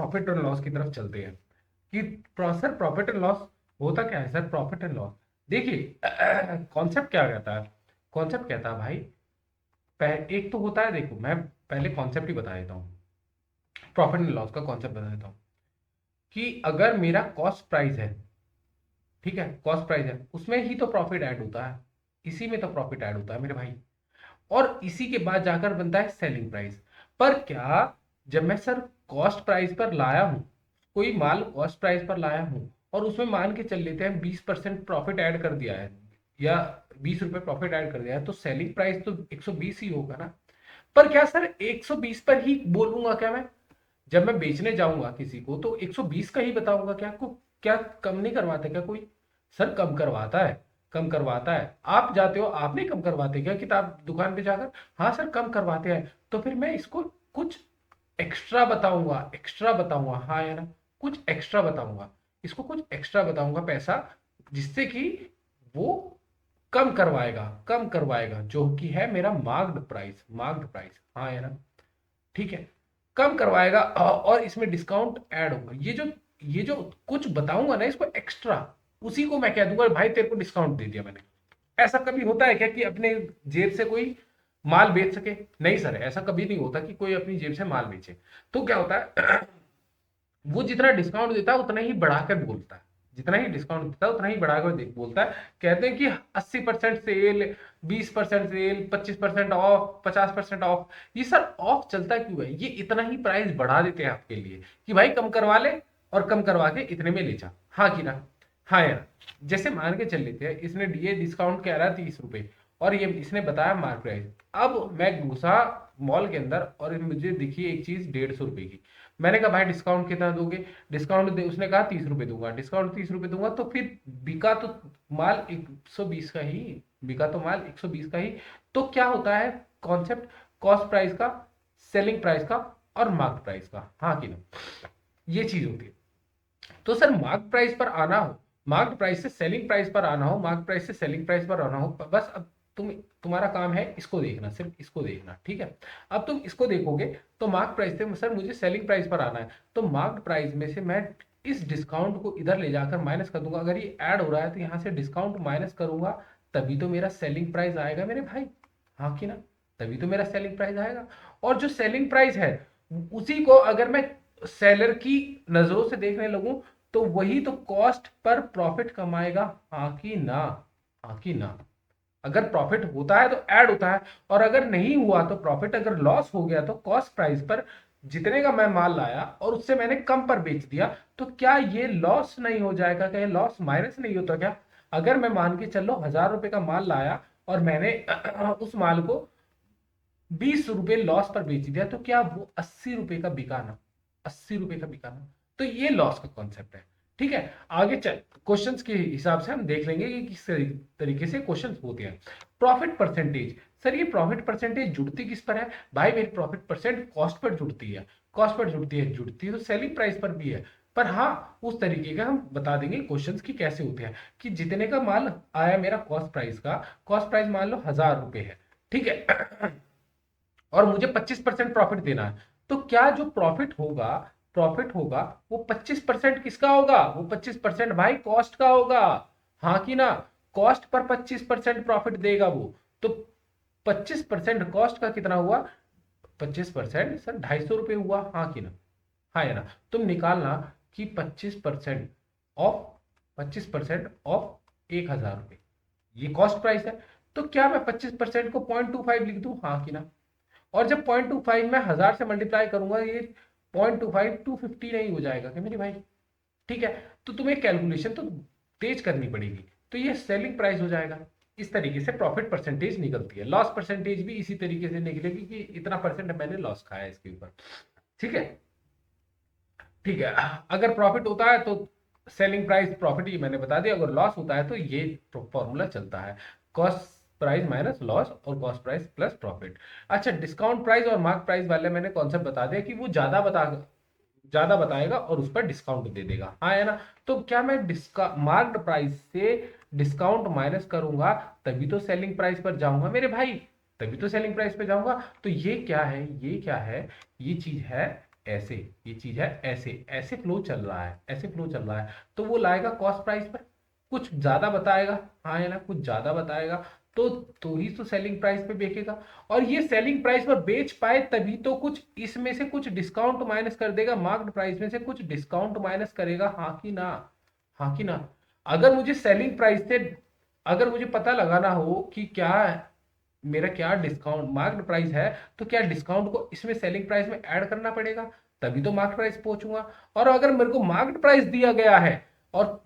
Profit and loss की तरफ चलते हैं कि सर प्रॉफिट एंड लॉस होता क्या है सर। प्रॉफिट एंड लॉस देखिए कॉन्सेप्ट क्या कहता है। कॉन्सेप्ट कहता है भाई एक तो होता है, देखो मैं पहले कॉन्सेप्ट ही बता देता हूँ। प्रॉफिट एंड लॉस का कॉन्सेप्ट बता देता हूँ कि अगर मेरा कॉस्ट प्राइस है, ठीक है, कॉस्ट प्राइस है, उसमें ही तो प्रॉफिट ऐड होता है, इसी में तो प्रॉफिट ऐड होता है मेरे भाई। और इसी के बाद जाकर बनता है सेलिंग प्राइस। पर क्या जब मैं सर कॉस्ट प्राइस पर लाया हूं, कोई माल कॉस्ट प्राइस पर लाया हूं और उसमें मान के चल लेते हैं 20% प्रॉफिट ऐड कर दिया है या 20 रुपए प्रॉफिट ऐड कर दिया है, तो सेलिंग प्राइस तो 120 ही होगा ना। पर क्या सर 120 पर ही बोलूंगा क्या मैं? जब मैं बेचने जाऊंगा किसी को तो 120 का ही बताऊंगा क्या? को क्या कम नहीं करवाता क्या कोई? सर कम करवाता है, कम करवाता है। आप जाते हो, आप नहीं कम करवाते क्या किताब दुकान पे जाकर? हाँ सर कम करवाते हैं। तो फिर मैं इसको कुछ एक्स्ट्रा बताऊंगा, एक्स्ट्रा बताऊंगा, हाँ या ना, कुछ एक्स्ट्रा बताऊंगा, इसको कुछ एक्स्ट्रा बताऊंगा पैसा, जिससे कि वो कम करवाएगा, कम करवाएगा, जो कि है मेरा मार्क्ड प्राइस, मार्क्ड प्राइस, हाँ या ना, ठीक है, कम करवाएगा और इसमें डिस्काउंट ऐड होगा। ये जो कुछ बताऊंगा ना इसको एक्स्ट्रा, उसी को मैं कह दूंगा भाई तेरे को डिस्काउंट दे दिया मैंने। ऐसा कभी होता है क्या कि अपने जेब से कोई माल बेच सके? नहीं सर, ऐसा कभी नहीं होता कि कोई अपनी जेब से माल बेचे। तो क्या होता है वो जितना डिस्काउंट देता है उतना ही बढ़ाकर बोलता है, जितना ही डिस्काउंट देता है उतना ही बढ़ाकर बोलता है। कहते हैं कि 80% सेल, 20% सेल, 25% ऑफ, 50% ऑफ। ये सर ऑफ चलता क्यों है? ये इतना ही प्राइस बढ़ा देते हैं आपके लिए कि भाई कम करवा ले और कम करवा के इतने में ले जा, हाँ कि ना, हाँ यार। जैसे मान के चल लेते हैं इसने दिए डिस्काउंट कह रहा है 30 रुपए और ये इसने बताया मार्क प्राइस। अब मैं घुसा मॉल के अंदर और मुझे दिखी एक चीज 150 रुपए की। मैंने कहा भाई डिस्काउंट कितना दोगे? डिस्काउंट दे, उसने कहा 30 रुपए दूंगा, डिस्काउंट 30 रुपए दूंगा। तो फिर बिका तो माल 120 का ही, बिका तो माल 120 का ही। तो क्या होता है कॉन्सेप्ट? कॉस्ट प्राइस का, सेलिंग प्राइस का और मार्क प्राइस का, हाँ कि ना, ये चीज होती है। तो सर मार्क प्राइस पर आना हो, मार्क प्राइस से सेलिंग प्राइस पर आना हो, मार्क प्राइस से सेलिंग प्राइस पर आना हो, बस अब तुम्हारा काम है इसको देखना, सिर्फ इसको देखना, ठीक है। अब तुम इसको देखोगे तो मार्क प्राइस से सर मुझे सेलिंग प्राइस पर आना है, तो मार्क प्राइस में से मैं इस डिस्काउंट को इधर ले जाकर माइनस कर दूंगा। अगर ये ऐड हो रहा है तो यहाँ से डिस्काउंट माइनस करूंगा, तभी तो मेरा सेलिंग प्राइस आएगा मेरे भाई, हाँ कि ना, तभी तो मेरा सेलिंग प्राइस आएगा। और जो सेलिंग प्राइस है उसी को अगर मैं सेलर की नजरों से देखने लगूं तो वही तो कॉस्ट पर प्रॉफिट कमाएगा, हाँ कि ना, हाँ कि ना। अगर प्रॉफिट होता है तो ऐड होता है, और अगर नहीं हुआ तो प्रॉफिट, अगर लॉस हो गया तो कॉस्ट प्राइस पर जितने का मैं माल लाया और उससे मैंने कम पर बेच दिया, तो क्या ये लॉस नहीं हो जाएगा? क्या ये लॉस माइनस नहीं होता क्या? अगर मैं मान के चलो 1000 रुपए का माल लाया और मैंने उस माल को 20 रुपए लॉस पर बेच दिया, तो क्या वो 80 रुपए का बिका ना? 80 रुपए का बिका ना? तो ये लॉस का कॉन्सेप्ट है, ठीक है। आगे चल क्वेश्चंस के हिसाब से हम देख लेंगे कि किस तरीके से क्वेश्चंस होते हैं। प्रॉफिट परसेंटेज, सर ये प्रॉफिट परसेंटेज जुड़ती किस पर है? भाई मेरी प्रॉफिट परसेंट कॉस्ट पर जुड़ती है, कॉस्ट पर जुड़ती है, जुड़ती तो सेलिंग प्राइस पर भी है। पर हाँ उस तरीके का हम बता देंगे क्वेश्चंस की कैसे होते हैं कि जितने का माल आया मेरा कॉस्ट प्राइस का, कॉस्ट प्राइस मान लो 1000 रुपए है, ठीक है, और मुझे 25% प्रॉफिट देना है, तो क्या जो प्रॉफिट होगा, प्रॉफिट होगा वो 25% किसका होगा? वो 25% भाई कॉस्ट का होगा, हाँ कि ना। कॉस्ट पर 25% प्रॉफिट देगा वो, तो 25% कॉस्ट का कितना हुआ? 25% सर 250 रुपए हुआ, हाँ कि ना, हाँ या ना। तुम निकालना कि 25% ऑफ 1000 रुपए, ये कॉस्ट प्राइस है। तो क्या मैं 25% को 0.25 लिख दूं, हाँ कि ना? और जब 0.25 मैं 1000 से मल्टीप्लाई करूंगा, ये 0.25 250 नहीं हो जाएगा क्या मेरे भाई? ठीक है। तो तुम्हें कैलकुलेशन तो तेज करनी पड़ेगी, तो ये सेलिंग प्राइस हो जाएगा। इस तरीके से प्रॉफिट परसेंटेज निकलती है। लॉस परसेंटेज भी इसी तरीके से निकलेगी कि इतना परसेंट मैंने लॉस खाया इसके ऊपर, ठीक है। ठीक है, अगर प्रॉफिट होता है तो सेलिंग प्राइस प्रॉफिट, ये मैंने बता दिया। अगर लॉस होता है तो ये फॉर्मूला चलता है, कॉस्ट प्राइस माइनस लॉस और कॉस्ट प्राइस प्लस प्रॉफिट। अच्छा, डिस्काउंट प्राइस और मार्क प्राइस वाले मैंने कॉन्सेप्ट बता दिया कि वो ज्यादा बताएगा और उस पर डिस्काउंट दे देगा, हाँ है ना। तो क्या मैं मार्क्ड प्राइस से डिस्काउंट माइनस करूंगा तभी तो सेलिंग प्राइस पर जाऊंगा मेरे भाई, तभी तो सेलिंग प्राइस पे जाऊंगा। तो ये क्या है, ये क्या है? ये चीज है ऐसे, ये चीज है ऐसे, ऐसे फ्लो चल रहा है, ऐसे फ्लो चल रहा है, तो वो लाएगा कॉस्ट प्राइस पर, कुछ ज्यादा बताएगा, हाँ है ना, कुछ ज्यादा बताएगा, तो ही तो सेलिंग प्राइस पे बेचेगा। और ये सेलिंग प्राइस पर बेच पाए तभी तो कुछ इसमें से कुछ डिस्काउंट माइनस कर देगा, मार्क्ड प्राइस में से कुछ डिस्काउंट माइनस करेगा, हाँ कि ना, हाँ कि ना। अगर मुझे सेलिंग प्राइस से, अगर मुझे पता लगाना हो कि क्या मेरा क्या डिस्काउंट मार्क्ड प्राइस है, तो क्या डिस्काउंट को इसमें सेलिंग प्राइस में ऐड करना पड़ेगा, तभी तो मार्क्ड प्राइस पहुंचूंगा। और अगर मेरे को मार्क्ड प्राइस दिया गया है और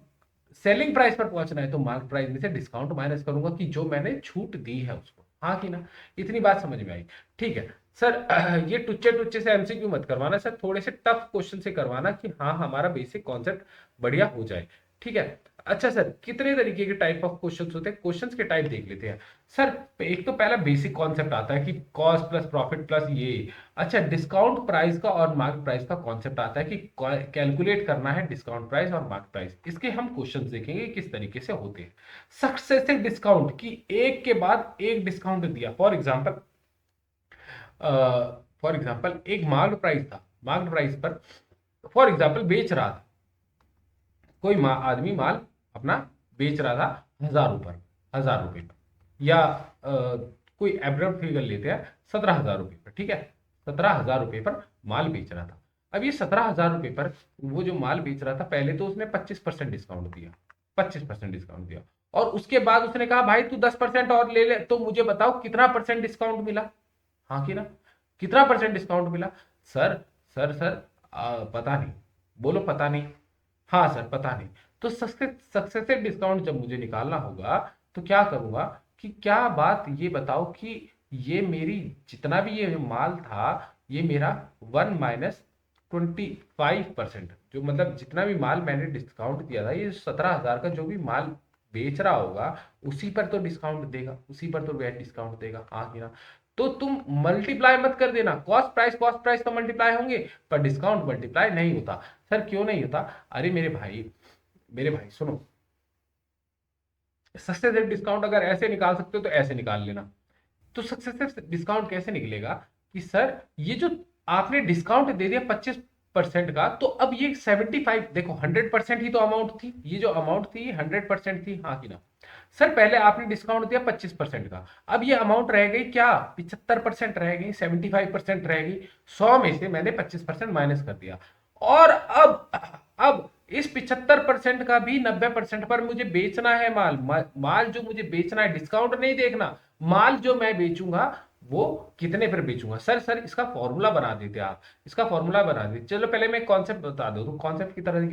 सेलिंग प्राइस पर पहुंचना है, तो मार्केट प्राइस में से डिस्काउंट माइनस करूंगा कि जो मैंने छूट दी है उसको, हाँ कि ना। इतनी बात समझ में आई? ठीक है सर। ये टुच्चे टुच्चे से एमसीक्यू मत करवाना सर, थोड़े से टफ क्वेश्चन से करवाना कि हाँ हमारा बेसिक कॉन्सेप्ट बढ़िया हो जाए, ठीक है। अच्छा सर, कितने तरीके के टाइप ऑफ क्वेश्चंस होते हैं, क्वेश्चंस के टाइप देख लेते हैं सर। एक तो पहला बेसिक कॉन्सेप्ट आता है कि कॉस्ट प्लस प्रॉफिट प्लस ये। अच्छा, डिस्काउंट प्राइस का और मार्केट प्राइस का कॉन्सेप्ट आता है कि कैलकुलेट करना है डिस्काउंट प्राइस और मार्केट प्राइस। इसके हम क्वेश्चंस देखेंगे किस तरीके से होते हैं। सक्सेसिव डिस्काउंट की एक के बाद एक डिस्काउंट दिया, फॉर एग्जांपल एक मार्केट प्राइस था, मार्केट प्राइस पर फॉर एग्जांपल बेच रहा था कोई आदमी माल अपना बेच रहा था 1,000 ऊपर, 1,000 रुपए पर, या कोई एब्रप्ट फिगर लेते हैं 17,000 रुपए पर, ठीक है। 17,000 रुपए पर माल बेच रहा था। अब ये 17,000 रुपए पर वो जो माल बेच रहा था, पहले तो उसने 25% डिस्काउंट दिया, 25% डिस्काउंट दिया, और उसके बाद उसने कहा भाई तू 10% और ले ले, तो मुझे बताओ कितना परसेंट डिस्काउंट मिला, हाँ कि ना, कितना परसेंट डिस्काउंट मिला? सर सर पता नहीं, बोलो पता नहीं। हाँ सर पता नहीं। तो सक्सेसिव डिस्काउंट जब मुझे निकालना होगा, तो क्या करूंगा कि क्या बात ये बताओ कि ये मेरी जितना भी ये माल था, ये मेरा 1 - 25%, जो मतलब जितना भी माल मैंने डिस्काउंट दिया था, ये 17,000 का जो भी माल बेच रहा होगा, उसी पर तो डिस्काउंट देगा, उसी पर तो वह डिस्काउंट देगा, हाँ कि ना। तो तुम मल्टीप्लाई मत कर देना, कॉस्ट प्राइस तो मल्टीप्लाई होंगे, पर डिस्काउंट मल्टीप्लाई नहीं होता। सर क्यों नहीं होता? अरे मेरे भाई सुनो, सक्सेसिव डिस्काउंट अगर ऐसे निकाल सकते हो तो ऐसे निकाल लेना। तो सक्सेसिव डिस्काउंट कैसे निकलेगा कि सर ये जो आपने डिस्काउंट दे दिया 25% का, तो अब ये 75, देखो 100% ही तो अमाउंट थी, ये जो अमाउंट थी 100% थी, हाँ कि ना। सर पहले आपने डिस्काउंट दिया 25% का, अब ये अमाउंट रह गई क्या, 75% रह गई, 75% रह गई, 100 में से मैंने 25% माइनस कर दिया। और अब इस 75% का भी 90% पर मुझे बेचना है माल जो मुझे बेचना है, डिस्काउंट नहीं देखना, माल जो मैं बेचूंगा वो कितने पर बेचूंगा। सर इसका फॉर्मूला बना देते आप, इसका फॉर्मूला बना देते। चलो पहले मैं कॉन्सेप्ट बता दो, तो कॉन्सेप्ट की तरह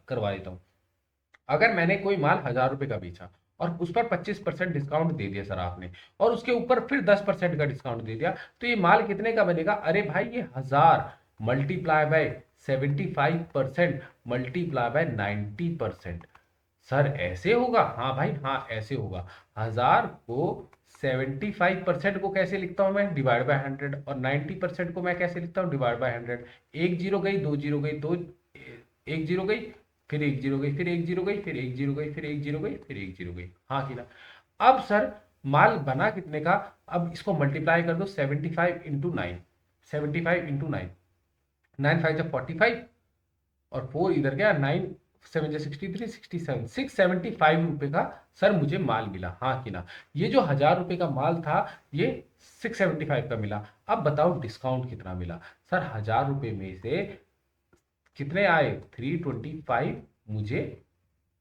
करवा देता हूँ। अगर मैंने कोई माल 1,000 रुपए का बेचा और उस पर 25% डिस्काउंट दे दिया सर आपने, और उसके ऊपर फिर 10% का डिस्काउंट दे दिया, तो ये माल कितने का बनेगा? अरे भाई ये 1,000 multiply by 75% multiply by 90%। Sir ऐसे होगा? हाँ भाई हाँ ऐसे होगा। 1,000 को 75% को कैसे लिखता हूं मैं? Divide by 100। और 90% को मैं कैसे लिखता हूँ? Divide by 100। एक जीरो गई, दो जीरो गई, दो एक जीरो गई, फिर एक जीरो गई, फिर एक जीरो गई, फिर एक जीरो गई, फिर एक जीरो गई, फिर एक जीरो गई, हाँ कि ना। अब सर माल बना कितने का? अब इसको मल्टीप्लाई कर दो 75 × 9, 75 × 9, 9 × 5 = 45, और 4 इधर गया, 9 × 7 = 63, 67, 675 रुपए का सर मुझे माल मिला, हाँ कि ना। ये जो 1,000 रुपए का माल था, ये 675 का मिला। अब बताओ डिस्काउंट कितना मिला? सर 1,000 रुपए में से कितने आए? 325 मुझे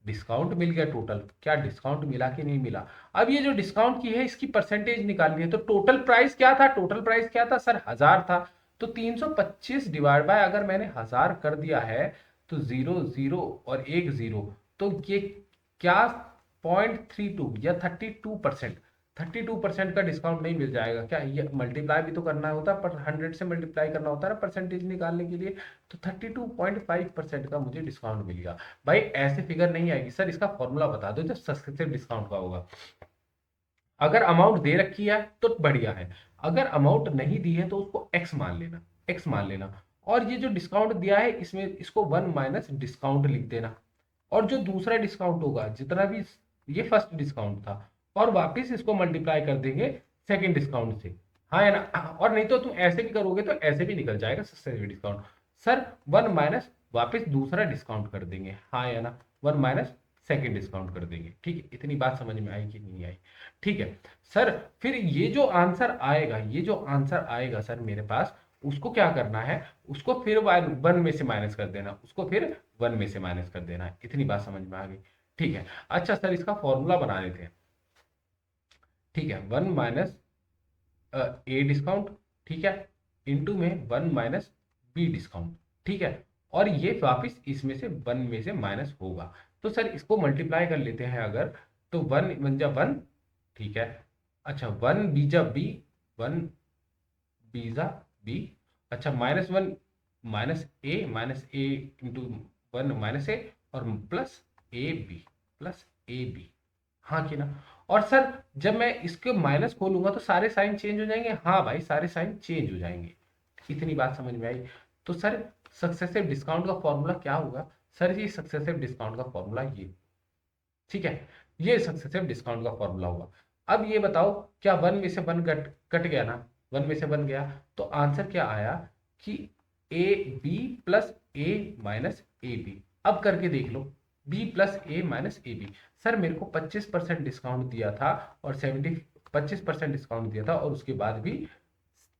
डिस्काउंट मिल गया टोटल। क्या डिस्काउंट मिला कि नहीं मिला? अब ये जो डिस्काउंट की है इसकी परसेंटेज निकालनी है, तो टोटल प्राइस क्या था? टोटल प्राइस क्या था सर? 1,000 था। तो 325 डिवाइड बाय, अगर मैंने 1,000 कर दिया है, तो 0 0 और एक जीरो, तो ये क्या 0.32 या 32%, 32% का डिस्काउंट नहीं मिल जाएगा क्या? ये मल्टीप्लाई भी तो करना होता है, पर 100 से मल्टीप्लाई करना होता है ना परसेंटेज निकालने के लिए। तो 32.5% का मुझे डिस्काउंट मिल गया। भाई ऐसे फिगर नहीं आएगी सर, इसका फॉर्मूला बता दो जो सब्सक्रिप्शन डिस्काउंट का होगा। अगर अमाउंट दे रखी है तो बढ़िया है, अगर अमाउंट नहीं दी है तो उसको एक्स मान लेना, एक्स मान लेना। और ये जो डिस्काउंट दिया है इसमें इसको 1 माइनस डिस्काउंट लिख देना। और जो दूसरा डिस्काउंट होगा जितना भी, ये फर्स्ट डिस्काउंट था, और वापस इसको मल्टीप्लाई कर देंगे सेकंड डिस्काउंट से, हाँ है ना। और नहीं तो तुम ऐसे भी करोगे तो ऐसे भी निकल जाएगा सक्सेसिव डिस्काउंट। सर 1 माइनस वापस दूसरा डिस्काउंट कर देंगे, हाँ या ना, 1 माइनस सेकेंड डिस्काउंट कर देंगे। ठीक है, इतनी बात समझ में आई कि नहीं आई? ठीक है सर, फिर ये जो आंसर आएगा, ये जो आंसर आएगा सर मेरे पास, उसको क्या करना है, उसको फिर 1 में से माइनस कर देना, उसको फिर 1 में से माइनस कर देना है। इतनी बात समझ में आ गई? ठीक है, अच्छा सर इसका फॉर्मूला बना लेते हैं। ठीक है, 1 माइनस ए डिस्काउंट, ठीक है, इंटू में 1 माइनस बी डिस्काउंट। ठीक है, और ये वापिस इसमें से 1 में से माइनस होगा। तो सर इसको मल्टीप्लाई कर लेते हैं अगर, तो 1 बन जा 1, ठीक है, अच्छा 1 बीजा बी, 1 बीजा बी, अच्छा -1 -ए इंटू 1 - ए और प्लस ए बी, हाँ कि ना? और सर जब मैं इसके माइनस खोलूंगा तो सारे साइन चेंज हो जाएंगे, हाँ भाई सारे साइन चेंज हो जाएंगे। इतनी बात समझ में आई? तो सर सक्सेसिव डिस्काउंट का फॉर्मूला क्या होगा? सर ये सक्सेसिव डिस्काउंट का फॉर्मूला ये, ठीक है, ये सक्सेसिव डिस्काउंट का फॉर्मूला होगा। अब ये बताओ, क्या 1 में से 1 कट कट गया ना, 1 में से 1 गया, तो आंसर क्या आया कि a b plus a minus A b. अब करके देख लो, b plus a minus A b. Sir मेरे को 25% डिस्काउंट दिया था और 25% डिस्काउंट दिया था, और उसके बाद भी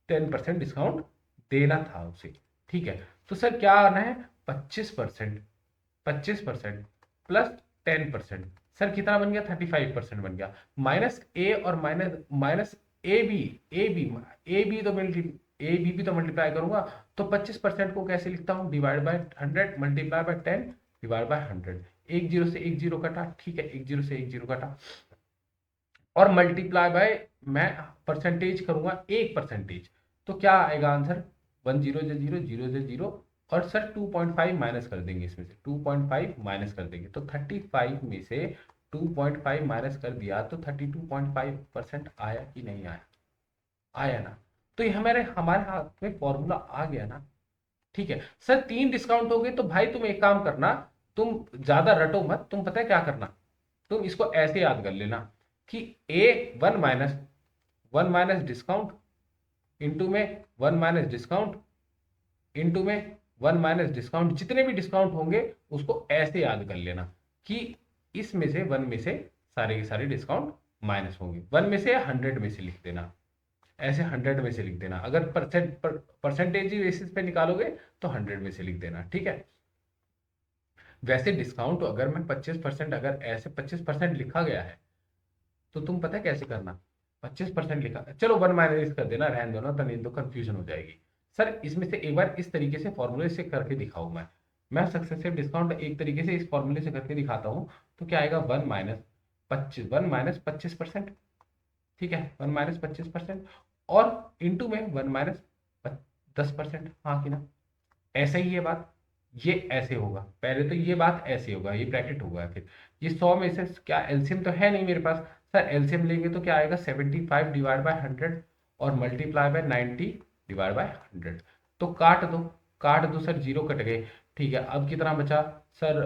10% डिस्काउंट देना था उसे। ठीक है, तो सर क्या आना है, 25%, 25% प्लस 10%, सर कितना बन गया, 35% बन गया। माइनस ए और minus minus A B, A B, A B तो मल्टी ए बी भी तो मल्टीप्लाई करूंगा, तो 25% को कैसे लिखता हूँ, divide by 100 multiply by 10 divide by 100। एक जीरो से एक जीरो कटा, ठीक है, एक जीरो से एक जीरो कटा, और मल्टीप्लाई बाय, मैं परसेंटेज करूंगा 1%, तो क्या आएगा आंसर, 1 0 0 0 0 और सर 2.5 माइनस कर देंगे, इसमें से 2.5 माइनस कर देंगे, तो 35 में से 2.5 माइनस कर दिया तो 32.5% आया कि नहीं आया? आया ना? तो ये हमारे हमारे हाथ में फॉर्मूला आ गया ना। ठीक है सर, 3 डिस्काउंट हो गए, तो भाई तुम एक काम करना, तुम ज्यादा रटो मत, तुम पता है क्या करना, तुम इसको ऐसे याद कर लेना कि ए 1 माइनस डिस्काउंट इंटू में 1 माइनस डिस्काउंट इंटू में 1 माइनस डिस्काउंट, जितने भी डिस्काउंट होंगे उसको ऐसे याद कर लेना कि इसमें से 1 में से सारे के सारे डिस्काउंट माइनस होंगे। 1 में से 100 में से लिख देना, ऐसे 100 में से लिख देना, अगर परसेंटेज बेसिस पे निकालोगे तो 100 में से लिख देना। ठीक है, वैसे डिस्काउंट अगर मैं 25%, अगर ऐसे 25% लिखा गया है, तो तुम पता है कैसे करना, 25% लिखा, चलो 1 माइनस कर देना, रहने दो ना, तो नहीं तो कंफ्यूजन हो जाएगी। सर इसमें से एक बार इस तरीके से फॉर्मूले से करके दिखाऊं मैं सक्सेसिव डिस्काउंट एक तरीके से इस फॉर्मूले से करके दिखाता हूँ, तो क्या आएगा, 1 माइनस 25%, ठीक है, 1 माइनस 25%, और इंटू में 1 माइनस 10%, हाँ कि ना? ऐसा ही ये बात, ये ऐसे होगा, पहले तो ये बात ऐसे होगा, ये ब्रैकेट होगा, फिर ये 100 में से क्या, एलसीएम तो है नहीं मेरे पास, सर एलसीएम लेंगे तो क्या आएगा, 75 डिवाइड बाय 100 और मल्टीप्लाई बाय 90 डिवाइड बाय 100, तो काट दो सर, जीरो कट गए। ठीक है, अब कितना बचा सर,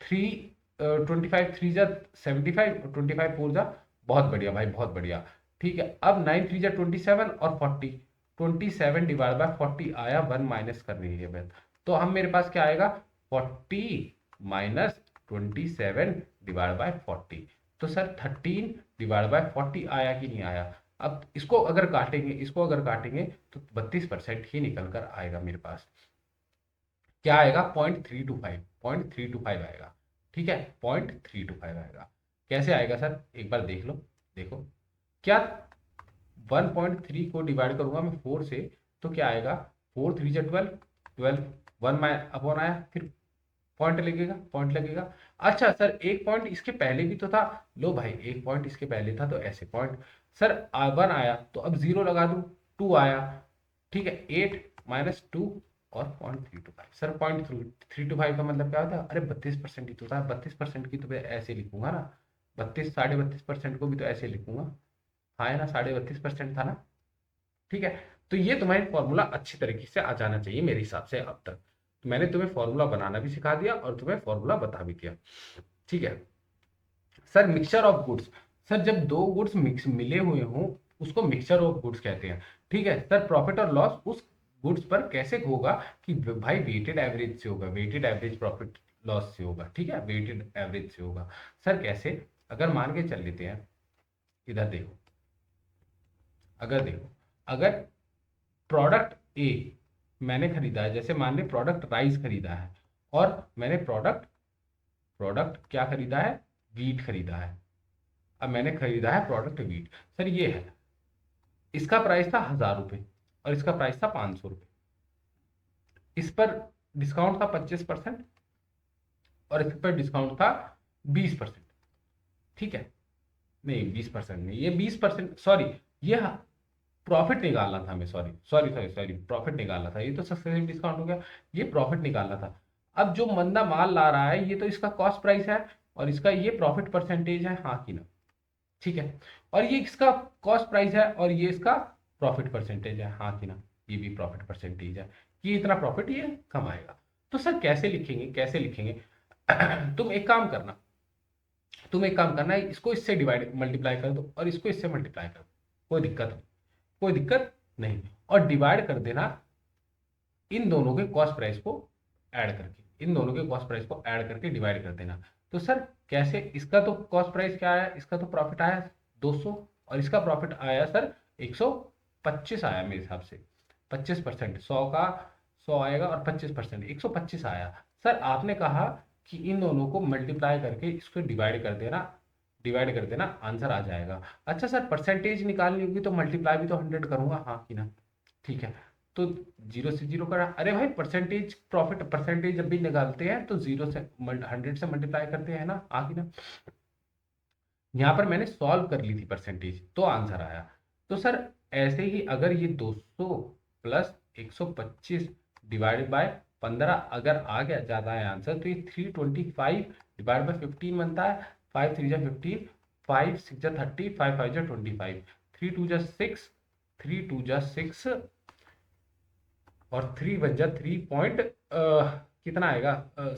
3 25 3 जा 75, 25 4 जा, बहुत बढ़िया भाई, बहुत बढ़िया। ठीक है, अब 9 3 जा 27 और 40, 27 डिवाइड बाय 40 आया, 1 माइनस कर रही है मैं, तो हम मेरे पास क्या आएगा, 40 - 27 डिवाइड बाय 40, तो सर 13 डिवाइड बाय 40 आया कि नहीं आया? अब इसको अगर काटेंगे तो 32% ही निकल कर आएगा मेरे पास। क्या आएगा, 0.325 आएगा। ठीक है, 0.325 आएगा। कैसे आएगा सर, एक बार देख लो, देखो, क्या 1.3 को डिवाइड करूंगा मैं 4 से, तो क्या आएगा, 4 3 जा 12, 12 1 माइ अपॉन आया, फिर पॉइंट लगेगा। अच्छा सर एक पॉइंट इसके पहले भी तो था, लो भाई एक पॉइंट इसके पहले था, तो ऐसे पॉइंट, सर 1 आया तो अब 0 लगा दूं, 2 आया, ठीक है, 8 - 2 और 0.325, सर 0.325 का मतलब क्या होता है, अरे 32% ही तो था, 32% की तो मैं ऐसे लिखूंगा ना, 32 - 32% को भी तो ऐसे लिखूंगा, हाँ है ना, 32.5% था ना। ठीक है, तो ये तुम्हें फॉर्मूला अच्छी तरीके से आ जाना चाहिए मेरे हिसाब से। अब तक तो मैंने तुम्हें फॉर्मूला बनाना भी सिखा दिया और तुम्हें फॉर्मूला बता भी दिया। ठीक है sir, mixture of goods, sir जब दो गुड्स मिक्स मिले हुए हों उसको मिक्सचर ऑफ गुड्स कहते हैं। ठीक है सर, प्रॉफिट और लॉस उस गुड्स पर कैसे होगा कि भाई वेटेड एवरेज से होगा, वेटेड एवरेज प्रॉफिट लॉस से होगा, ठीक है, वेटेड एवरेज से होगा। सर कैसे? अगर मान के चल लेते हैं, इधर देखो, अगर देखो, अगर प्रोडक्ट ए मैंने खरीदा है, जैसे मान ली प्रोडक्ट राइस खरीदा है, और मैंने प्रोडक्ट प्रोडक्ट क्या खरीदा है, वीट खरीदा है। अब मैंने खरीदा है प्रोडक्ट वीट। सर ये है, इसका प्राइस था 1000 रुपये और इसका प्राइस था 500 रुपये। इस पर डिस्काउंट था 25% और इस पर डिस्काउंट था 20%। ठीक है, नहीं 20% नहीं, ये 20%, सॉरी, ये प्रॉफिट निकालना था हमें, sorry sorry sorry sorry, profit निकालना था, ये तो सक्सेसिव डिस्काउंट हो गया, ये प्रॉफिट निकालना था। अब जो बंदा माल ला रहा है, ये तो इसका कॉस्ट प्राइस है और इसका ये प्रॉफिट परसेंटेज है, हाँ कि ना? ठीक है, और ये इसका कॉस्ट प्राइस है और ये इसका प्रॉफिट परसेंटेज है, हाँ कि ना? ये भी प्रॉफिट परसेंटेज है कि इतना प्रॉफिट ये कमाएगा। तो सर कैसे लिखेंगे, कैसे लिखेंगे? तुम एक काम करना है, इसको इससे डिवाइड मल्टीप्लाई कर दो और इसको इससे मल्टीप्लाई कर दो, कोई दिक्कत नहीं, कोई दिक्कत नहीं, और डिवाइड कर देना इन दोनों के कॉस्ट प्राइस को ऐड करके, इन दोनों के कॉस्ट प्राइस को ऐड करके डिवाइड कर देना। तो सर कैसे? इसका तो कॉस्ट प्राइस क्या आया, इसका तो प्रॉफिट आया 200 और इसका प्रॉफिट आया सर 125 आया मेरे हिसाब से। 25%, 100 का 100 आएगा और 25% 125 आया। सर आपने कहा कि इन दोनों को मल्टीप्लाई करके इसको डिवाइड कर देना, डिवाइड कर देना, आंसर आ जाएगा। अच्छा सर परसेंटेज निकालनी होगी तो मल्टीप्लाई भी तो 100 करूंगा, हाँ कि ना? ठीक है, तो जीरो से जीरो करा, अरे भाई परसेंटेज, प्रॉफिट परसेंटेज जब भी निकालते हैं तो 100 से मल्टीप्लाई करते हैं ना, आ गई ना? यहाँ पर मैंने सॉल्व कर ली थी परसेंटेज तो आंसर आया। तो सर ऐसे ही अगर ये 200 प्लस 125 डिवाइडेड बाय 15 अगर आ गया ज़्यादा है आंसर, तो ये 325 डिवाइड बाय 15 बनता है। 5 3 जा 15, 5 6 जा 30, 5 5 जा 25, 3 2 जा 6, 3 2 जा 6 और 3 बन जा 3 पॉइंट कितना आएगा,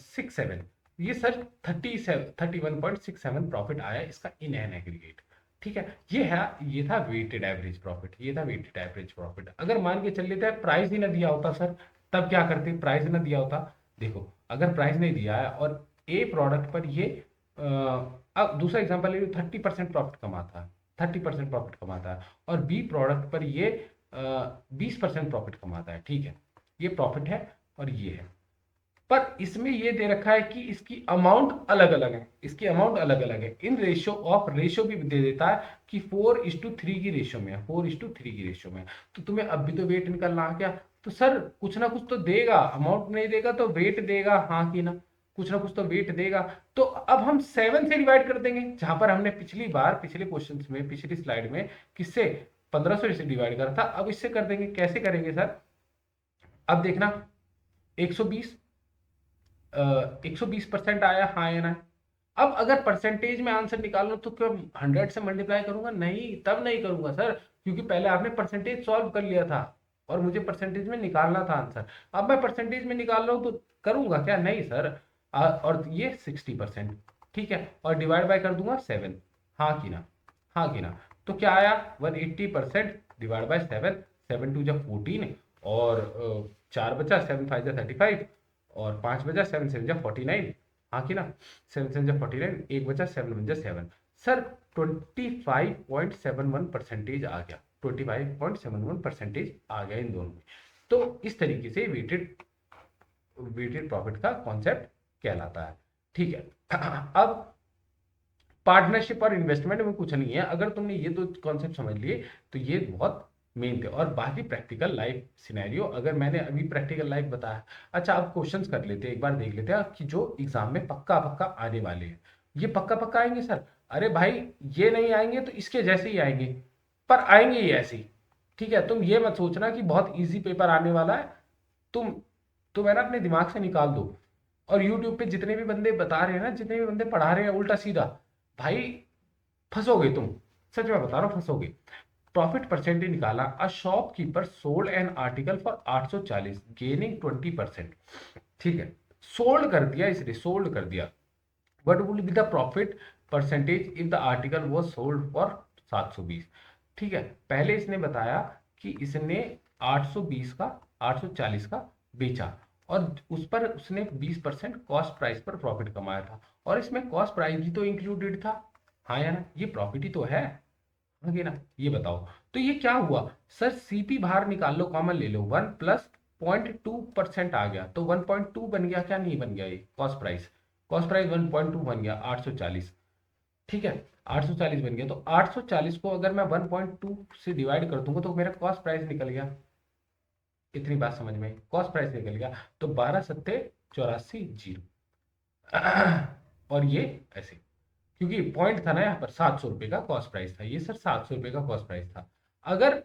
67। ये सर 31.67 प्रॉफिट आया इसका इन एन एग्रीगेट। ठीक है, ये है, ये था वेटेड एवरेज प्रॉफिट, ये था वेटेड एवरेज प्रॉफिट। अगर मान के चल लेते हैं प्राइस ही ना दिया होता सर, तब क्या करते? प्राइस ना दिया होता, देखो अगर प्राइस नहीं दिया है और ए प्रोडक्ट पर ये अब दूसरा एग्जांपल ले लो, 30% प्रॉफिट कमाता है, 30% प्रॉफिट कमाता है, और बी प्रोडक्ट पर ये 20% प्रॉफिट कमाता है। ठीक है, ये प्रॉफिट है और ये है, पर इसमें ये दे रखा है कि इसकी अमाउंट अलग अलग है, इसकी अमाउंट अलग अलग है। इन रेशियो ऑफ, रेशियो भी दे देता है कि 4:3 की रेशियो में है, 4:3 की रेशियो में है। तो तुम्हें अब भी तो वेट निकलना है क्या? तो सर कुछ ना कुछ तो देगा, अमाउंट नहीं देगा तो वेट देगा, हाँ कि ना? कुछ ना कुछ तो वेट देगा। तो अब हम 7 से डिवाइड कर देंगे, जहां पर हमने पिछली बार पिछले क्वेश्चन में, पिछली स्लाइड में किससे, 1500 से डिवाइड करा था। अब इससे कर देंगे, कैसे करेंगे सर? अब देखना, 120 120% आया, हाँ या ना? अब अगर परसेंटेज में आंसर निकालना तो क्या 100 से मल्टीप्लाई करूंगा? नहीं, तब नहीं करूंगा सर, क्योंकि पहले आपने परसेंटेज सॉल्व कर लिया था और मुझे परसेंटेज में निकालना था आंसर। अब मैं परसेंटेज में निकाल रहा हूँ तो करूंगा क्या? नहीं सर। और ये 60%, ठीक है, और डिवाइड बाय कर दूंगा 7, हाँ कि ना? हाँ कि ना? तो क्या आया, 180% डिवाइड बाय 7, 7 2 जा 14 और 4 बचा, 7 5 जा 35 और 5 बजा, 7 7 जा 49, हाँ कि ना? 7 7 जा 49, एक बचा, 7 1 जा 7। सर 25.71% आ गया, 25.71% आ गया इन दोनों में। तो इस तरीके से वेटेड वेटेड प्रॉफिट का कॉन्सेप्ट कहलाता है। ठीक है, अब पार्टनरशिप और इन्वेस्टमेंट में कुछ नहीं है, अगर तुमने ये दो कॉन्सेप्ट समझ लिए तो ये बहुत मेन थे। और बाकी प्रैक्टिकल लाइफ सिनेरियो, अगर मैंने अभी प्रैक्टिकल लाइफ बताया। अच्छा अब क्वेश्चंस कर लेते हैं, एक बार देख लेते हैं कि जो एग्जाम में पक्का पक्का आने वाले हैं। ये पक्का पक्का आएंगे सर? अरे भाई ये नहीं आएंगे तो इसके जैसे ही आएंगे, पर आएंगे ही ऐसे ही। ठीक है, तुम ये मत सोचना कि बहुत इजी पेपर आने वाला है, तुम है ना अपने दिमाग से निकाल दो। और यूट्यूब पे जितने भी बंदे बता रहे हैं ना, जितने भी बंदे पढ़ा रहे हैं उल्टा सीधा, भाई फंसोगे तुम, सच में बता रहा हूँ फंसोगे। प्रॉफिट परसेंटेज निकाला, a shopkeeper sold an article for 840 gaining 20%। ठीक है, सोल्ड कर दिया, इसने सोल्ड कर दिया। What would be the profit percentage if the article was sold for 720? ठीक है, पहले इसने बताया कि इसने 820 का 840 का बेचा, और उस पर उसने 20% कॉस्ट प्राइस पर प्रॉफिट कमाया था, और इसमें कॉस्ट प्राइस भी तो इंक्लूडेड था। हाँ या ना, ये प्रॉफिट ही तो है। आगे ना, ये बताओ। तो ये क्या हुआ सर, सीपी बाहर निकाल लो, कॉमन ले लो, 1 प्लस 0.2% आ गया, तो 1.2 बन गया, क्या नहीं बन गया, ये कॉस्ट प्राइस। कॉस्ट प्राइस 1.2 बन गया, 840। ठीक है, 840 बन गया, तो 840 को अगर मैं 1.2 से डिवाइड कर दूंगा तो मेरा कॉस्ट प्राइस निकल गया। इतनी बात समझ में आई, कॉस्ट प्राइस निकल गया। तो 12 सत्ते 84 जीरो। और ये ऐसे, क्योंकि पॉइंट था ना यहाँ पर, 700 रुपये का कॉस्ट प्राइस था, ये सर 700 रुपये का कॉस्ट प्राइस था। अगर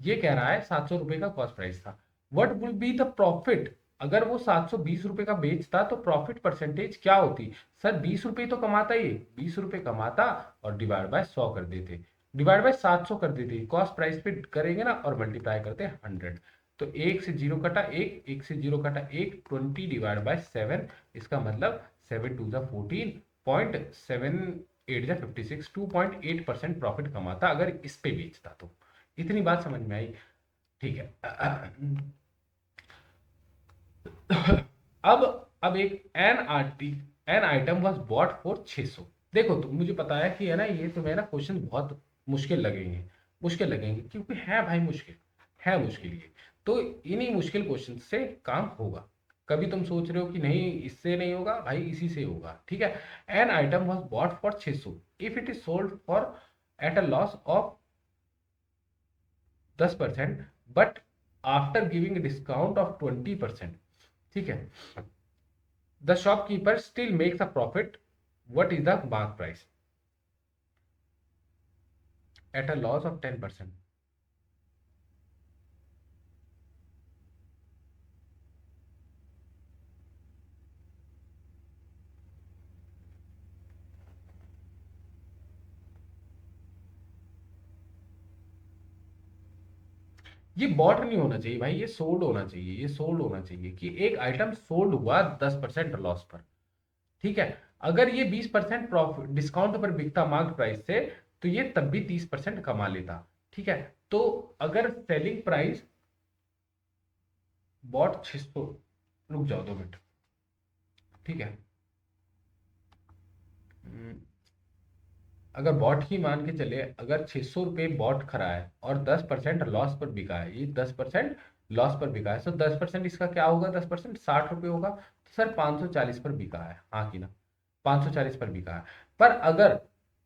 ये कह रहा है 700 रुपये का कॉस्ट प्राइस था, what will be the profit, अगर वो 720 रुपये का बेचता तो प्रॉफिट परसेंटेज क्या होती। सर 20 रुपये तो कमाता, ये 20 रुपये कमाता, और डिवाइड बाय 100 कर देते, डिवाइड बाय 700 कर देते, कॉस्ट प्राइस पे करेंगे ना, और मल्टीप्लाई करते 100। तो एक से जीरो कटा एक, एक से जीरो कटा एक, 20 डिवाइड बाय 7, इसका मतलब 7 2 जा 14, 0.78 जा 56, 2.8% प्रॉफिट कमाता अगर इस पे बेचता तो। इतनी बात समझ में आई। ठीक है। अब अब एक an item was bought for 600। देखो, तो मुझे पता है कि है ना, ये तुम्हें ना क्वेश्चन बहुत मुश्किल लगेंगे, मुश्किल लगेंगे, क्योंकि है भाई मुश्किल, है मुश्किल ये। तो इन्हीं मुश्किल क्वेश्चन से काम होगा। कभी तुम सोच रहे हो कि नहीं इससे नहीं होगा, भाई इसी से होगा। ठीक है। An item was bought for 600 if it is sold for at a loss of 10%, but after giving discount of 20%। ठीक है, the shopkeeper still makes a profit, what is the mark price at a loss of 10%। ये bot नहीं होना चाहिए भाई, ये sold होना चाहिए, ये सोल्ड होना चाहिए कि एक आइटम सोल्ड हुआ 10% लॉस पर। ठीक है, अगर ये 20% प्रॉफिट डिस्काउंट पर बिकता मार्क प्राइस से, तो ये तब भी 30% कमा लेता। ठीक है, तो अगर सेलिंग प्राइस बॉट 600, रुक जाओ 2 मिनट। ठीक है, हम्म, अगर बॉट ही मान के चले, अगर 600 रुपये बॉट खरा है और 10% लॉस पर बिका है, ये 10% लॉस पर बिका है, तो 10% इसका क्या होगा, 10% 60 रुपये होगा, तो सर 540 पर बिका है, हाँ कि ना, 540 पर बिका है। पर अगर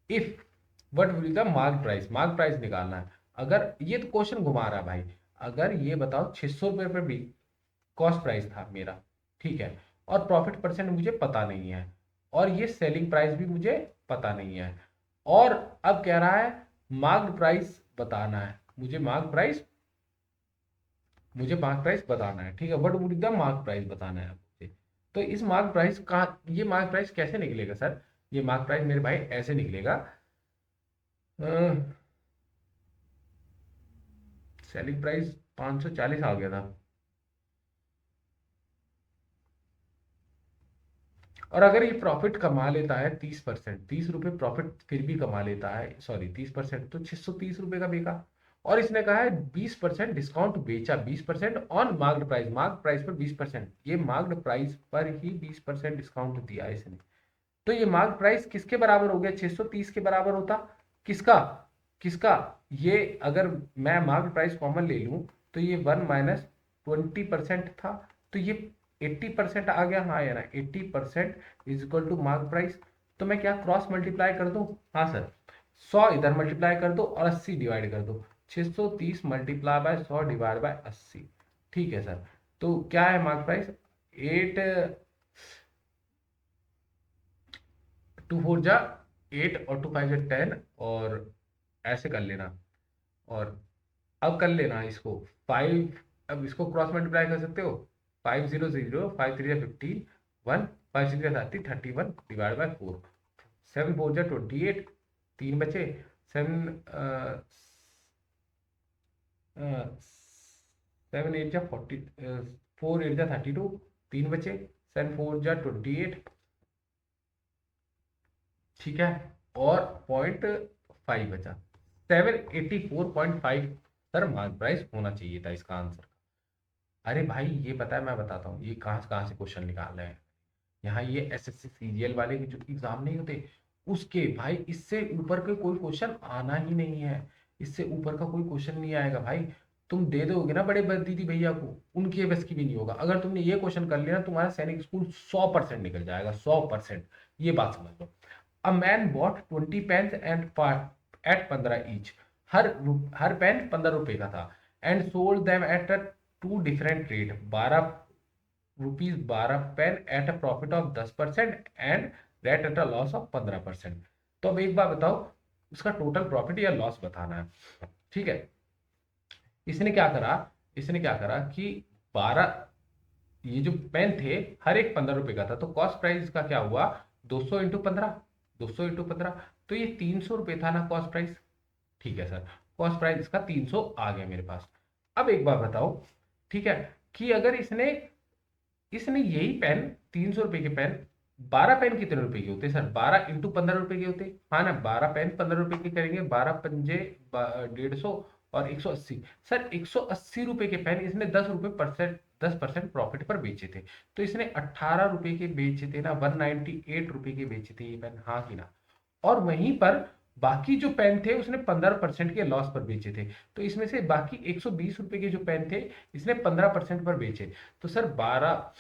if what will the mark price, mark price निकालना है, अगर ये तो क्वेश्चन घुमा रहा है भाई, अगर ये बताओ 600 रुपये पर भी कॉस्ट प्राइस था मेरा, ठीक है, और प्रॉफिट परसेंट मुझे पता नहीं है, और ये सेलिंग प्राइस भी मुझे पता नहीं है, और अब कह रहा है मार्क प्राइस बताना है, मुझे मार्क प्राइस बताना है। ठीक है, what would the mark price बताना है मुझे। तो इस मार्क प्राइस का, ये मार्क प्राइस कैसे निकलेगा सर, ये मार्क प्राइस मेरे भाई ऐसे निकलेगा, सेलिंग प्राइस 540 आ गया था, और अगर ये प्रॉफिट कमा लेता है 30%, 30 रुपये प्रॉफिट फिर भी कमा लेता है, सॉरी 30%, तो 630 रुपये का बेचा, और इसने कहा है 20% डिस्काउंट बेचा, 20% on marked price, marked price पर 20%, ये मार्क्ड प्राइस पर ही 20% डिस्काउंट दिया है इसने। तो ये मार्क प्राइस किसके बराबर हो गया, 630 के बराबर होता, किसका, किसका, ये अगर मैं मार्क प्राइस कॉमन ले लूं, तो ये 1 - 20% था, तो ये 80% आ गया, हाँ या ना, 80% is equal to mark price. तो मैं क्या क्रॉस मल्टीप्लाई कर दूं, हाँ सर, 100 इधर मल्टीप्लाई कर दो और 80 डिवाइड कर दो, 630 मल्टीप्लाई बाय 100 डिवाइड बाय 80। ठीक है सर, तो क्या है मार्क प्राइस, 8, 2 4 जा 8 और 2 5 जा 10, और ऐसे कर लेना, और अब कर लेना इसको 5, अब इसको क्रॉस मल्टीप्लाई कर सकते हो, 5 0 0 5 3 जा 15, 1, 5 6 जा 30, 31 डिवाइड बाय 4, 7 4 जा 28, 3 बचे, 7 7 8 जा 40, 4 8 जा 32, 3 बचे, 7 4 जा 28। ठीक है, और 0.5 बचा, 784.5 सर मार्क प्राइस होना चाहिए था इसका आंसर। अरे भाई ये पता है, मैं बताता हूँ ये कहाँ से क्वेश्चन निकाल रहे हैं। यहाँ ये एसएससी सीजीएल वाले के जो एग्जाम नहीं होते, उसके भाई इससे ऊपर के कोई क्वेश्चन आना ही नहीं है। इससे ऊपर का कोई क्वेश्चन नहीं आएगा भाई। तुम दे दोगे ना बड़े दीदी भैया को, उनके बस की भी नहीं होगा। अगर तुमने ये क्वेश्चन कर लिया ना, तुम्हारा सैनिक स्कूल 100% निकल जाएगा, 100%। ये बात समझ लो। A man bought 20 pens and at 15 each. हर पेन 15 रुपए का था, and sold them at a two different rate, 12 rupees 12 pen at a profit of 10% and rate at a loss of 15%। तो अब एक बार बताओ, उसका टोटल प्रॉफिट या लॉस बताना है। ठीक है। इसने क्या करा, इसने क्या करा कि 12, ये जो पेन थे हर एक 15 रुपए का था, तो कॉस्ट प्राइस का क्या हुआ, 200 × 15, 200 × 15, तो ये 300 रुपए था ना कॉस्ट प्राइस। ठीक है सर, कॉस्ट प्राइस इसका 300 आ गया मेरे पास। अब एक बार बताओ, ठीक है, कि अगर इसने इसने यही पेन, 300 रुपए के पेन, 12 पेन कितने रुपए के होते सर, 12 × 15 रुपए के होते। हाँ ना, 12 पेन 15 रुपए के करेंगे, 12 पंजे 150 और 180। सर 180 रुपए के पेन इसने 10% प्रॉफिट पर बेचे थे। तो इसने 18 रुपए के बेचे थे ना, 198 रुपए के बेचे थे ये पेन, हाँ कि ना। और वहीं पर बाकी जो पेन थे उसने 15% के लॉस पर बेचे थे। तो इसमें से बाकी 120 रुपए के जो पेन थे, इसने 15% पर बेचे। तो सर 12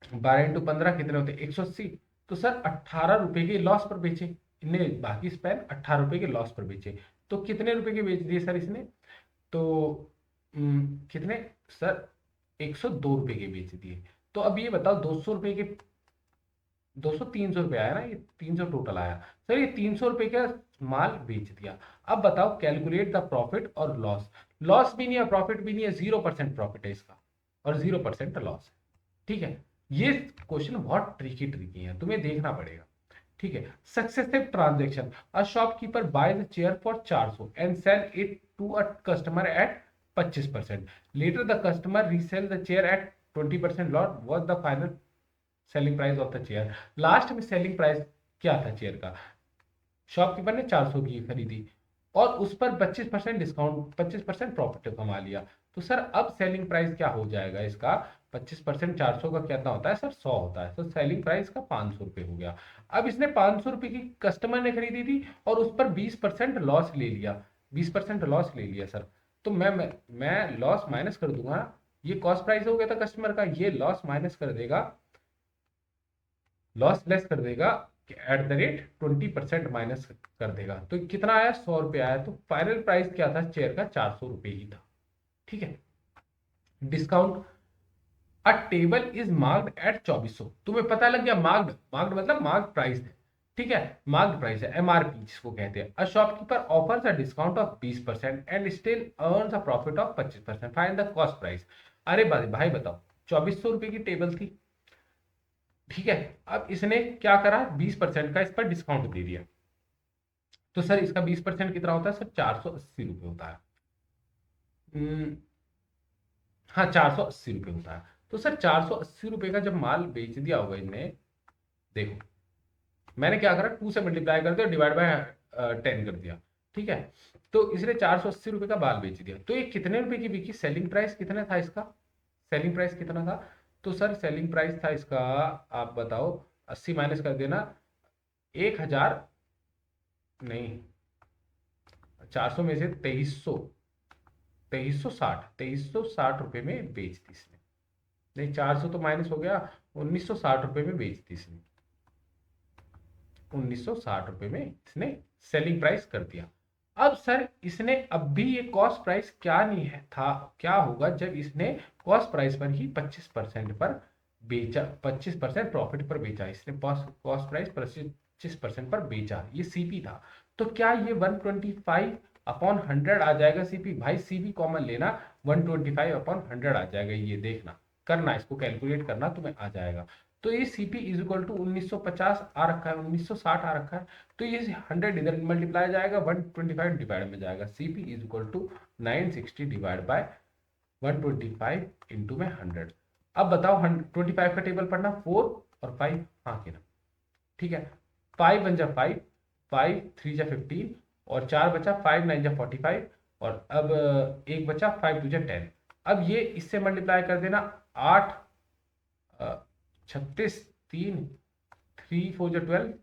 × 15 कितने होते, 180। तो सर 18 रुपए के लॉस पर बेचे इनने, बाकी पेन 18 रुपए के लॉस पर बेचे। तो कितने रुपए के बेच दिए सर इसने, तो कितने सर, 102 रुपए के बेच दिए। तो अब ये बताओ, 200 रुपए के, 300 रुपए आया ना, ये 300 टोटल आया। सर ये 300 रुपए का माल बेच दिया। अब बताओ कैलकुलेट द प्रॉफिट और लॉस। लॉस भी नहीं है, प्रॉफिट भी नहीं है, 0% प्रॉफिट है इसका और 0% लॉस है। ठीक है। ये क्वेश्चन बहुत ट्रिकी ट्रिकी है, तुम्हें देखना पड़ेगा। ठीक है। Successive transaction, a shopkeeper buy the chair for 400 and sell it to a customer at 25%। Later the customer resale the chair at 20% lot, was the final selling price of the chair. Last में selling price क्या था chair का, shopkeeper ने 400 की खरीदी और उस पर 25% डिस्काउंट, 25% प्रॉफिट कमा लिया। तो सर अब सेलिंग प्राइस क्या हो जाएगा इसका, 25% 400 का कितना होता है सर, 100 होता है। तो सेलिंग प्राइस का 500 रुपये हो गया। अब इसने 500 रुपये की कस्टमर ने खरीदी थी और उस पर 20% लॉस ले लिया, 20% लॉस ले लिया सर। तो मैं लॉस माइनस कर दूंगा। ये कॉस्ट प्राइस हो गया था कस्टमर का, ये लॉस माइनस कर देगा, लॉस लेस कर देगा, एट द रेट 20% माइनस कर देगा। तो कितना आया, 100 रुपये आया। तो फाइनल प्राइस क्या था चेयर का, 400 रुपये ही था। ठीक है। Discount, a table is marked at 2400। तुम्हें पता लग गया, मार्क्ड, मार्क्ड मतलब मार्क प्राइस है। ठीक है, मार्क्ड प्राइस है, एमआरपी जिसको कहते हैं। A shopkeeper offers a discount of 20% and still earns a profit of 25%, find the cost price. अरे भाई भाई बताओ, 2400 रुपये की टेबल थी। ठीक है। अब इसने क्या करा, 20% का इस पर डिस्काउंट दे दिया। तो सर इसका 20% कितना होता है सर, 480 रुपये होता है। हम्म, हाँ 480 रुपये होता है। तो सर 480 रुपये का जब माल बेच दिया होगा इनने, देखो मैंने क्या करा, 2 से मल्टीप्लाई कर दिया, डिवाइड बाय 10 कर दिया। ठीक है। तो इसने 480 रुपये का माल बेच दिया। तो ये कितने रुपए की बिकी, सेलिंग प्राइस कितना था इसका, सेलिंग प्राइस कितना था। तो सर सेलिंग प्राइस था इसका, आप बताओ, 80 माइनस कर देना, 1000, नहीं, 400 में से 2360 रुपये में बेच दी इसने। नहीं 400 तो माइनस हो गया, 1960 रुपये में बेच दी इसने, 1960 रुपये में इसने सेलिंग प्राइस कर दिया। अब सर इसने अब भी ये कॉस्ट प्राइस क्या नहीं है था, क्या होगा जब इसने कॉस्ट प्राइस पर ही 25% पर बेचा, 25% प्रॉफिट पर बेचा, इसने कॉस्ट प्राइस 25% पर बेचा, ये सीपी था। तो क्या ये 125/100 आ जाएगा सीपी, भाई सीपी कॉमन लेना, 125/100 आ जाएगा, ये देखना, करना, इसको कैलकुलेट करना, तुम्हें आ जाएगा। तो ये सीपी इज इक्वल टू 1950 आ रखा है, 1960 आ रखा है। तो ये 100 इधर मल्टीप्लाई जाएगा, 125 डिवाइड में जाएगा, CP is equal to 960 divide by 125 into में 100। अब बताओ 25 का टेबल पढ़ना, 4 और 5, हाँ कि ना। ठीक है। 5 1 जा 5, 5 3 जा 15 और 4 बचा, 5 9 जा 45 और अब एक बचा 5×10। अब ये इससे मल्टीप्लाई कर देना, 8 36 3 3×4 = 12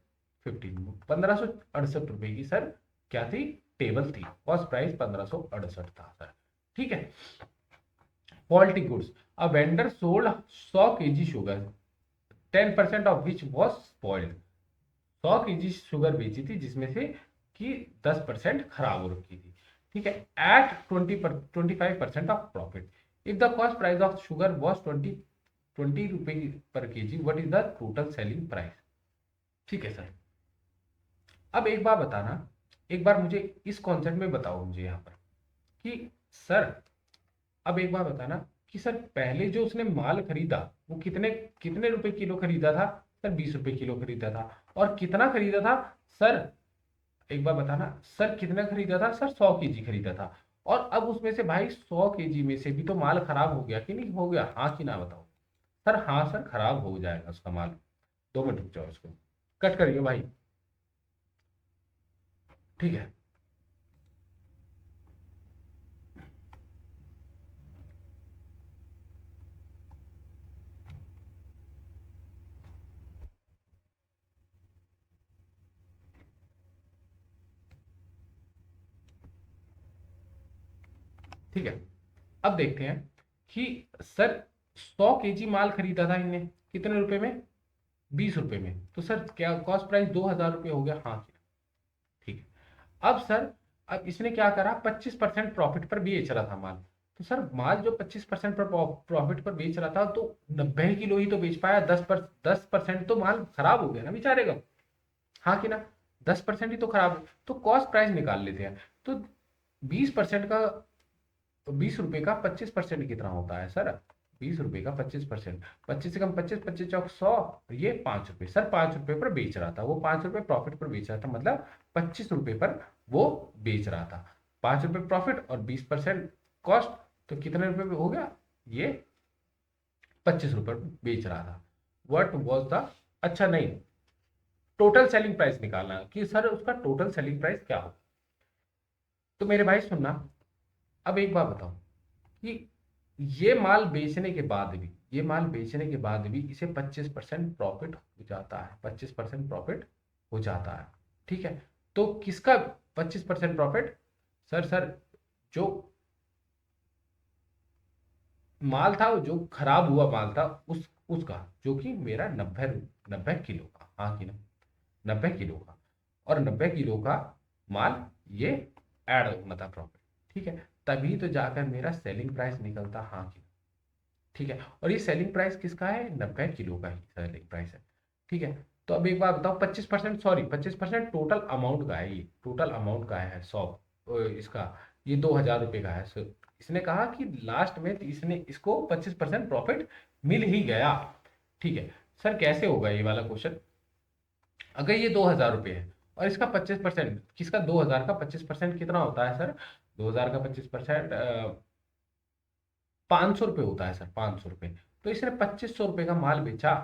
15 1568 रुपए की सर क्या थी, टेबल थी। कॉस्ट प्राइस 1568 था सर। ठीक है। Faulty goods, a vendor sold 100 kg sugar, 10% of which was spoiled. 100 kg sugar बेची थी जिसमें से कि 10% खराब हो रखी थी। ठीक है। At 25% of profit, if the cost price of sugar was 20 रुपए per KG, what is the total selling price. ठीक है सर। अब एक बार बताना, एक बार मुझे इस कॉन्सेप्ट में बताओ मुझे यहाँ पर कि सर, अब एक बार बताना कि सर पहले जो उसने माल खरीदा वो कितने कितने रुपए किलो खरीदा था। सर 20 रुपए किलो खरीदा था। और कितना खरीदा था सर, एक बार बताना सर, कितना खरीदा था सर, 100 kg खरीदा था। और अब उसमें से भाई 100 kg में से भी तो माल खराब हो गया कि नहीं हो गया, हाँ कि ना बताओ। सर हाँ सर, खराब हो जाएगा उसका माल। 2 मिनट रुक जाओ, इसको कट करिए भाई। ठीक है। ठीक है। अब देखते हैं कि सर 100 kg माल खरीदा था इनने कितने रुपए में, 20 रुपए में। तो सर क्या कॉस्ट प्राइस 2000 रुपये हो गया, हाँ किया। ठीक है। अब सर, अब इसने क्या करा, 25% प्रॉफिट पर बेच रहा था माल। तो सर माल जो 25% पर प्रॉफिट पर बेच रहा था, तो 90 किलो ही तो बेच पाया। 10% तो माल खराब हो गया ना बेचारे का, हाँ कि ना। 10% ही तो खराब है। तो कॉस्ट प्राइस निकाल लेते हैं। तो 20% का, 20 रुपए का 25% कितना होता है सर, 20 रुपए का 25%, 25 से कम 25, 25×100, ये 5 रुपए। सर 5 रुपए पर बेच रहा था वो, 5 रुपए प्रॉफिट पर बेच रहा था, मतलब 25 रुपए पर वो बेच रहा था। 5 रुपए प्रॉफिट और 20% कॉस्ट, तो कितने रुपए में हो गया ये, 25 रुपए बेच रहा था। वट वॉज द, अच्छा नहीं, टोटल सेलिंग प्राइस निकालना कि सर उसका टोटल सेलिंग प्राइस क्या हो। तो मेरे भाई सुनना, अब एक बात बताओ कि ये माल बेचने के बाद भी, ये माल बेचने के बाद भी इसे 25% प्रॉफिट हो जाता है, 25% प्रॉफिट हो जाता है। ठीक है। तो किसका 25% प्रॉफिट, सर जो माल था, जो खराब हुआ माल था, उसका, जो कि मेरा 90 किलो का, हाँ कि ना, 90 किलो का, और 90 किलो का माल ये ऐड होना था प्रॉफिट। ठीक है। तभी तो जाकर मेरा सेलिंग प्राइस निकलता, हाँ कि, ठीक है। और ये सेलिंग प्राइस किसका है, 90 किलो का ही सेलिंग प्राइस है। ठीक है। तो अब एक बात बताओ, 25%, सॉरी 25% टोटल अमाउंट का है, ये टोटल अमाउंट का है, 100 इसका, ये 2000 रुपये का है। सो इसने कहा कि लास्ट में इसने इसको 25% प्रॉफिट मिल ही गया। ठीक है। सर कैसे होगा ये वाला क्वेश्चन, अगर ये 2000 रुपये है और इसका 25%, किसका 2000 का 25% कितना होता है सर, 2000 का 25% 500 रुपये होता है सर, 500 रुपये। तो इसने 2500 रुपये का माल बेचा,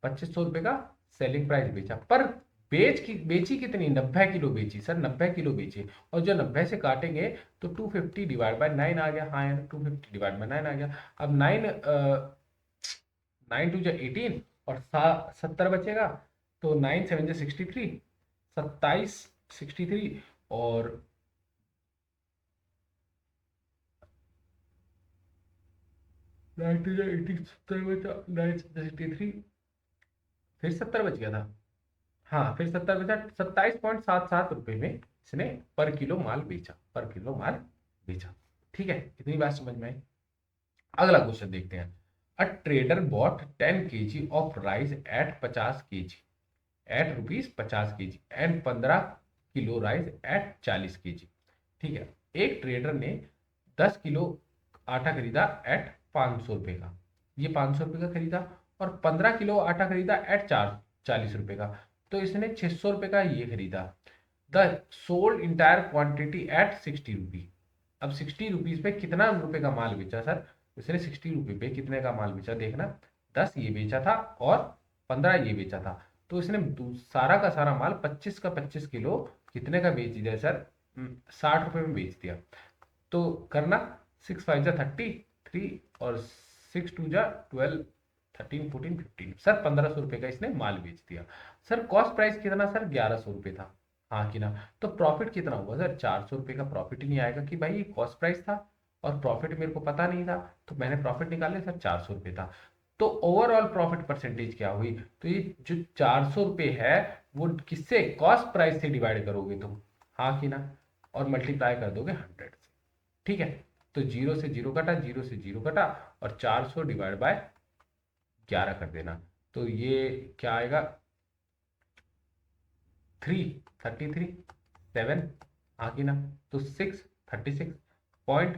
2500 रुपये का सेलिंग प्राइस बेचा, पर बेची कितनी, 90 किलो बेची सर, 90 किलो बेची। और जो 90 से काटेंगे तो 250/9 आ गया, हाँ यार 250/9 आ गया। अब 9 9 2 18, और 70 बचेगा, तो 9 7 63, 27 63, और 9 2 18, 70 बचा, 9 7 63, फिर 70 बच गया था। हाँ फिर 70 बचा, 27.77 रुपये में इसने पर किलो माल बेचा, पर किलो माल बेचा। ठीक है, इतनी बात समझ में आई। अगला क्वेश्चन देखते हैं। A trader bought 10 kg of rice at 50 kg, at rupees 50 kg, and 15 kilo rice at 40 kg। ठीक है। एक ट्रेडर ने 10 किलो आटा खरीदा एट 500 रुपये का, ये 500 रुपये का खरीदा, और 15 किलो आटा खरीदा एट 40 रुपये का, तो इसने 600 रुपये का ये खरीदा। The sold entire quantity eight 60 रुपी। अब 60 रुपीज पे कितना रुपए का माल बेचा सर, इसने 60 रुपये पे कितने का माल बेचा देखना, 10 ये बेचा था और 15 ये बेचा था। तो इसने सारा का सारा माल 25 का 25 किलो कितने का बेच दिया सर, 60 रुपये में बेच दिया। तो करना 6 5 जा 33 और 6 2 जा 12 13 14 15 सर 1500 रुपये का इसने माल बेच दिया। सर कॉस्ट प्राइस कितना सर 1100 रुपये था, हाँ कि ना। तो प्रॉफिट कितना हुआ सर 400 रुपये का प्रॉफिट ही नहीं आएगा कि भाई ये कॉस्ट प्राइस था और प्रॉफिट मेरे को पता नहीं था, तो मैंने प्रॉफिट निकाले सर 400 रुपये था। तो ओवरऑल प्रॉफिट परसेंटेज क्या हुई, तो ये जो 400 रुपये है वो किससे कॉस्ट प्राइस से डिवाइड करोगे तुम, हाँ कि ना, और मल्टीप्लाई कर दोगे 100 से। ठीक है, तो 0 से 0 कटा, 0 से 0 कटा और 400 डिवाइड बाय 11 कर देना। तो ये क्या आएगा 3 33 7, हाँ कि ना। तो 6 36 पॉइंट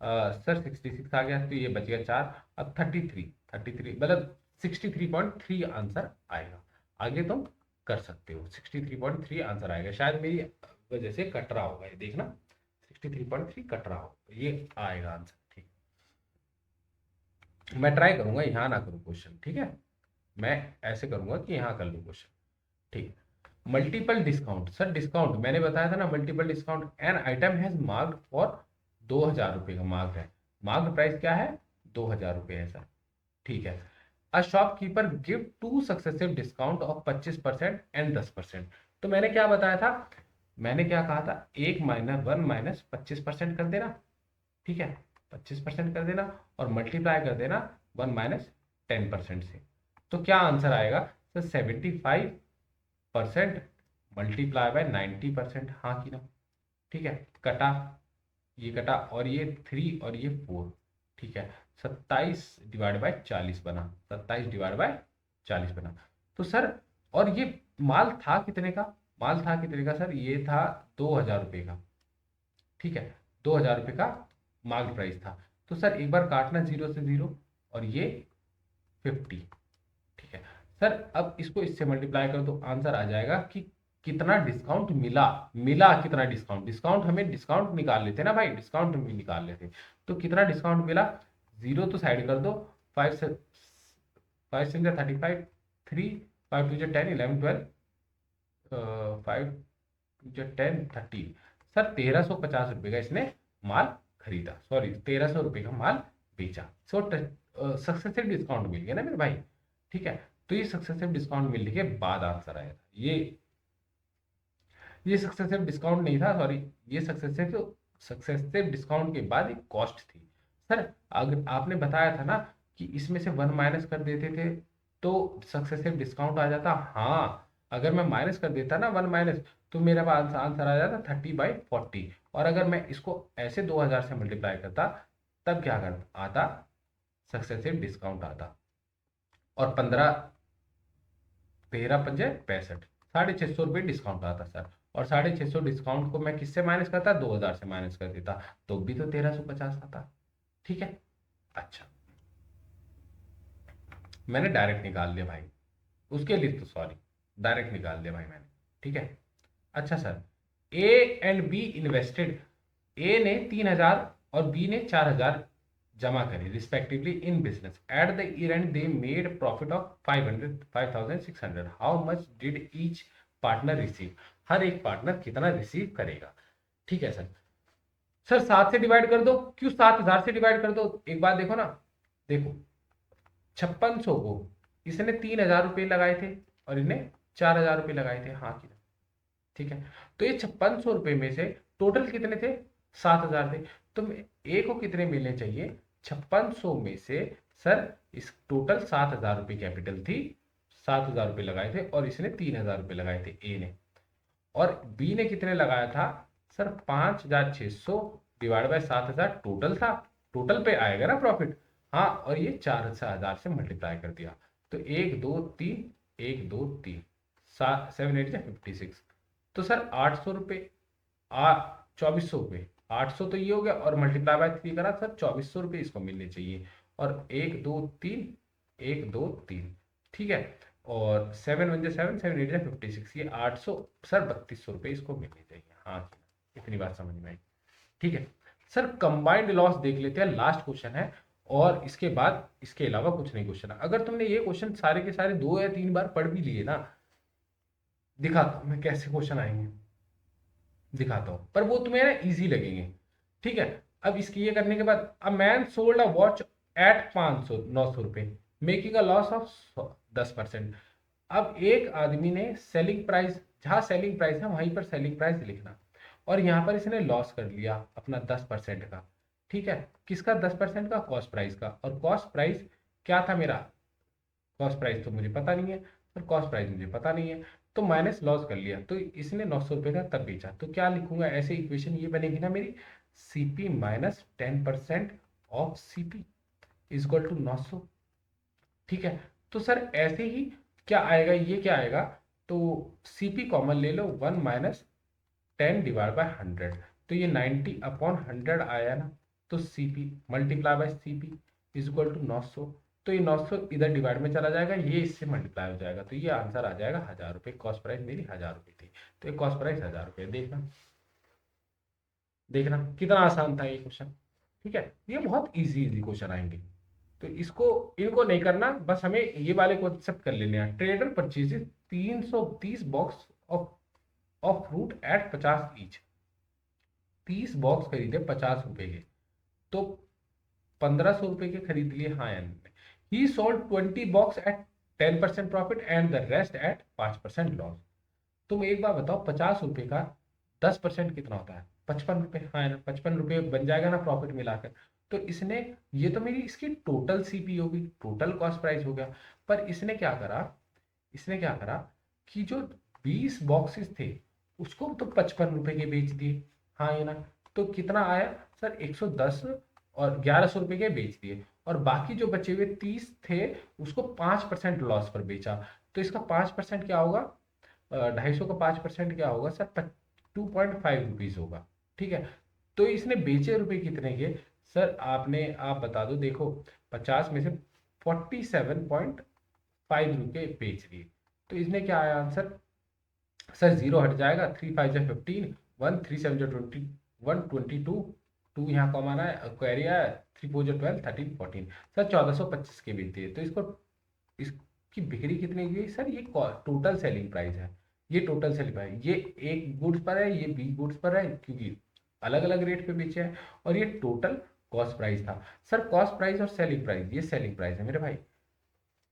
सर 66 आ गया, तो ये बच गया 4। अब 33 मतलब 63.3 आंसर आएगा। आगे तुम कर सकते हो, 63.3 आंसर आएगा। शायद मेरी वजह से कट रहा होगा, ये देखना 63.3 कट रहा होगा, ये आएगा आंसर। ठीक, मैं ट्राई करूंगा यहाँ ना करूँ क्वेश्चन, ठीक है, मैं ऐसे करूंगा कि यहाँ कर लूँ क्वेश्चन। ठीक, मल्टीपल डिस्काउंट सर, डिस्काउंट मैंने बताया था ना, multiple discount an item has marked for 2000 रुपये का मार्क है, मार्क प्राइस क्या है 2000 रुपये है सर। ठीक है, a shopkeeper give 2 successive discount of 25% and 10%। तो मैंने क्या बताया था, मैंने क्या कहा था, 1 - 1 - 25% कर देना, ठीक है, 25% कर देना और मल्टीप्लाई कर देना 1 - 10% से। तो क्या आंसर आएगा सर 75% मल्टीप्लाई बाय 90%, हाँ कि ना। ठीक है, कटा, ये कटा और ये 3 और ये 4, ठीक है, 27/40 बना, 27/40 बना। तो सर और ये माल था कितने का, माल था कितने का सर, ये था 2000 रुपये का, ठीक है, 2000 रुपये का मार्क प्राइस था। तो सर एक बार काटना 0 से 0 और ये 50, ठीक है। सर अब इसको इससे मल्टीप्लाई कर दो, आंसर आ जाएगा कि कितना डिस्काउंट मिला, मिला कितना डिस्काउंट, डिस्काउंट हमें डिस्काउंट निकाल लेते ना भाई, डिस्काउंट हम भी निकाल लेते। तो कितना डिस्काउंट मिला, 0 तो साइड कर दो, 5 से 5 7 35, 3 5 2 10 11 12 5 2 10 13, सर 1350 रुपये का इसने माल खरीदा, सॉरी 1300 रुपये का माल बेचा। सो सक्सेसिव डिस्काउंट मिल गया ना मेरे भाई, ठीक है। तो ये सक्सेसिव डिस्काउंट मिलने के बाद आंसर आया था, ये सक्सेसिव डिस्काउंट नहीं था, सॉरी, ये सक्सेसिव सक्सेसिव डिस्काउंट के बाद एक कॉस्ट थी। सर अगर आपने बताया था ना कि इसमें से 1 माइनस कर देते थे तो सक्सेसिव डिस्काउंट आ जाता, हाँ, अगर मैं माइनस कर देता ना 1 - तो मेरा पास आंसर आ जाता 30/40। और अगर मैं इसको ऐसे 2000 से मल्टीप्लाई करता तब क्या कर आता, सक्सेसिव डिस्काउंट आता। और 15 13 पंजे 65, 650 रुपये डिस्काउंट आता सर। और 650 डिस्काउंट को मैं किससे माइनस करता, 2000 से माइनस कर देता, तो भी तो 1350 आता। ठीक है, अच्छा, मैंने डायरेक्ट निकाल लिया भाई, उसके लिए तो सॉरी, डायरेक्ट निकाल दिया भाई मैंने। ठीक है, अच्छा sir, A and B invested, A ने 3000 और बी ने 4000 जमा करे respectively in business, at the year end they made profit of 5600, how much did each partner receive, हर एक पार्टनर कितना रिसीव करेगा। ठीक है सर, सर 7 से डिवाइड कर दो, क्यों 7000 से डिवाइड कर दो, एक बात देखो ना, देखो 5600 को इसने 3000 रुपये लगाए थे और इन्हें 4000 रुपये लगाए थे, हाँ कि ना। ठीक है, तो ये 5600 रुपये में से टोटल कितने थे, 7000 थे। तो ए को कितने मिलने चाहिए, 5600 में से सर इस टोटल 7000 रुपये कैपिटल थी, 7000 रुपये लगाए थे और इसने 3000 रुपये लगाए थे ए ने। और बी ने कितने लगाया था सर, 5600 डिवाइड बाय 7000 टोटल था, टोटल पे आएगा ना प्रॉफिट, हाँ, और ये 4000 से मल्टीप्लाई कर दिया। तो 1 2 3, 1 2 3, 7 8 56। तो सर 800 रुपये, 2400 रुपये, 800 तो ये हो गया और मल्टीप्लाई बाय 3 करा सर, 2400 रुपये इसको मिलने चाहिए। और 1 2 3, 1 2 3, ठीक है, और 7 1 7 7 8 56, ये 800, सर 3200 रुपये इसको मिलने चाहिए, हाँ, इतनी बात समझ में आई। ठीक है सर, कंबाइंड लॉस देख लेते हैं, लास्ट क्वेश्चन है और इसके बाद इसके अलावा कुछ नहीं क्वेश्चन है। अगर तुमने ये क्वेश्चन सारे के सारे 2 या 3 बार पढ़ भी लिए ना, दिखाता हूं मैं कैसे क्वेश्चन आएंगे, दिखाता हूं, पर वो तुम्हें ना इजी लगेंगे। ठीक है, अब इसकी ये करने के बाद a man sold a watch at 500 900 रुपये मेकिंग अ लॉस ऑफ 10%। अब एक आदमी ने सेलिंग प्राइस, जहाँ सेलिंग प्राइस है वहीं पर सेलिंग प्राइस लिखना, और यहाँ पर इसने लॉस कर लिया अपना 10% का। ठीक है, किसका 10% का? कॉस्ट प्राइस का। और कॉस्ट प्राइस क्या था मेरा? कॉस्ट प्राइस तो मुझे पता नहीं है, और कॉस्ट प्राइस मुझे पता नहीं है, तो माइनस लॉस कर लिया, तो इसने 900 रुपये का तब बेचा। तो क्या लिखूंगा ऐसे? इक्वेशन ये बनेगी ना मेरी, CP minus 10% of CP is equal to 900। ठीक है, तो सर ऐसे ही क्या आएगा, ये क्या आएगा? तो सीपी कॉमन ले लो, 1 - 10 डिवाइड बाय 100, तो ये 90/100 आया ना। तो CP multiply by CP is equal to 900। तो ये 900 इधर डिवाइड में चला जाएगा, ये इससे मल्टीप्लाई हो जाएगा, तो ये आंसर आ जाएगा 1000 रुपये। कॉस्ट प्राइस मेरी 1000 रुपये थी, तो ये कॉस्ट प्राइस 1000 रुपये। देखना, देखना कितना आसान था ये क्वेश्चन। ठीक है, ये बहुत इजी इजी क्वेश्चन आएंगे, तो इसको, इनको नहीं करना, बस हमें ये वाले कॉन्सेप्ट कर लेने हैं। Trader purchases 330 box of fruit at 50 each. 30 box खरीदे 50 रुपए के, तो 1500 रुपए के खरीद लिए। हाँ यार, ही sold 20 box eight 10% profit and the rest at 5% loss. तुम एक बार बताओ, 50 रुपए का 10% कितना होता है? 55 रुपए। हाँ यार, 55 रुपए बन जाएगा ना प्रॉफिट मिलाकर। तो इसने, ये तो मेरी इसकी टोटल सीपी होगी, टोटल कॉस्ट प्राइस हो गया। पर इसने क्या करा, इसने क्या करा कि जो 20 बॉक्सेस थे उसको तो 55 रुपए के बेच दिए। हाँ ये ना, तो कितना आया सर? 110 और 1100 रुपए के बेच दिए, और बाकी जो बचे हुए 30 थे उसको 5% लॉस पर बेचा। तो इसका 5% क्या होगा? 250 का 5% क्या होगा सर? 2.5 रुपीज होगा। ठीक है, तो इसने बेचे रुपए कितने के सर? आप बता दो, देखो 50 में से 47.5 रुपये बेच दिए, तो इसने क्या आया आंसर? सर जीरो हट जाएगा, 3 5 जा 15, 1 3 7 जा 20, 122, टू यहाँ कॉमन है, क्वेरी है, 3 4 जा 12, 13 14। सर 1425 के बेचते हैं, तो इसको, इसकी बिक्री कितनी हुई सर? ये टोटल सेलिंग प्राइस है, ये टोटल सेलिंग प्राइस, ये एक गुड्स पर है, ये बी गुड्स पर है, क्योंकि अलग अलग रेट पे बेचे हैं, और ये टोटल कॉस्ट प्राइस था। सर कॉस्ट प्राइस और सेलिंग प्राइस, ये सेलिंग प्राइस है मेरे भाई,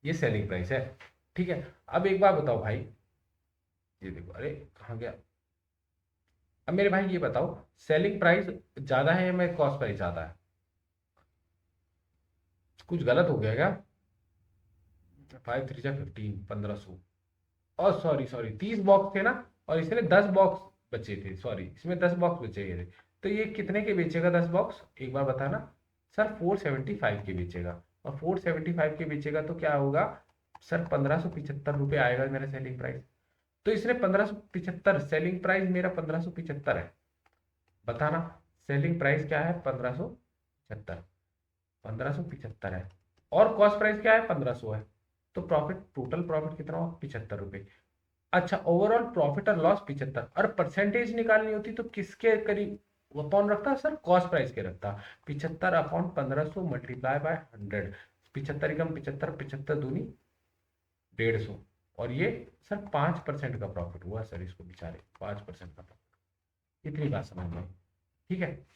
ये सेलिंग प्राइस है। ठीक है, अब एक बात बताओ भाई, ये देखो, अरे कहाँ गया? अब मेरे भाई ये बताओ, सेलिंग प्राइस ज्यादा है या मैं कॉस्ट प्राइस ज्यादा है? कुछ गलत हो गया क्या? 5 3 जा 15, 1500। और सॉरी सॉरी, 30 बॉक्स थे ना, और इसने 10 बॉक्स बचे थे, सॉरी इसमें 10 बॉक्स बचे थे। तो ये कितने के बेचेगा 10 बॉक्स, एक बार बताना? सर 475 के बेचेगा, और 475 के बेचेगा तो क्या होगा सर? 1575 रुपये आएगा मेरा सेलिंग प्राइस। तो इसने 1575, सेलिंग प्राइस मेरा 1575 है, बताना। सेलिंग प्राइस क्या है? 1575, 1575 है, और कॉस्ट प्राइस क्या है? 1500 है। तो प्रॉफिट, टोटल प्रॉफिट कितना हुआ? 75 रुपये। अच्छा, ओवरऑल प्रॉफिट और लॉस 75, और परसेंटेज निकालनी होती तो किसके करीब वो अपॉन रखता सर? कॉस्ट प्राइस के रखता। 75/1500 मल्टीप्लाई बाय 100, 75 एकम 75, 75 दूनी 150, और ये सर 5% का प्रॉफिट हुआ सर, इसको बेचारे 5% का प्रॉफिट। इतनी बात समझ में आई? ठीक है,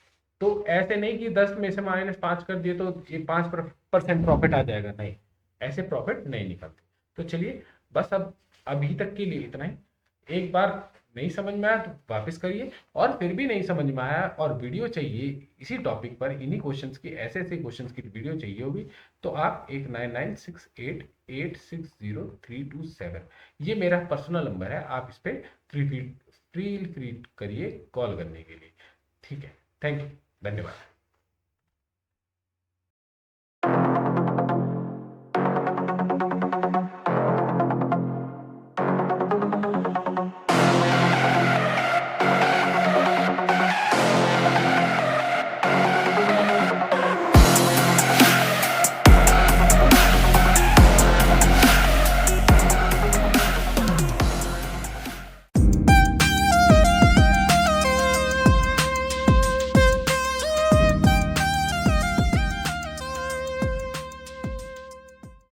तो ऐसे नहीं कि 10 में से -5 कर दिए तो ये 5% प्रॉफिट आ जाएगा, नहीं, ऐसे प्रॉफिट नहीं निकलते। तो चलिए, बस अब अभी तक के लिए इतना ही। एक बार नहीं समझ में आया तो वापस करिए, और फिर भी नहीं समझ में आया और वीडियो चाहिए इसी टॉपिक पर, इन्हीं क्वेश्चंस की, ऐसे ऐसे क्वेश्चंस की वीडियो चाहिए होगी, तो आप 89968860 327, ये मेरा पर्सनल नंबर है, आप इस पर फ्री फ्री करिए कॉल करने के लिए। ठीक है, थैंक यू, धन्यवाद।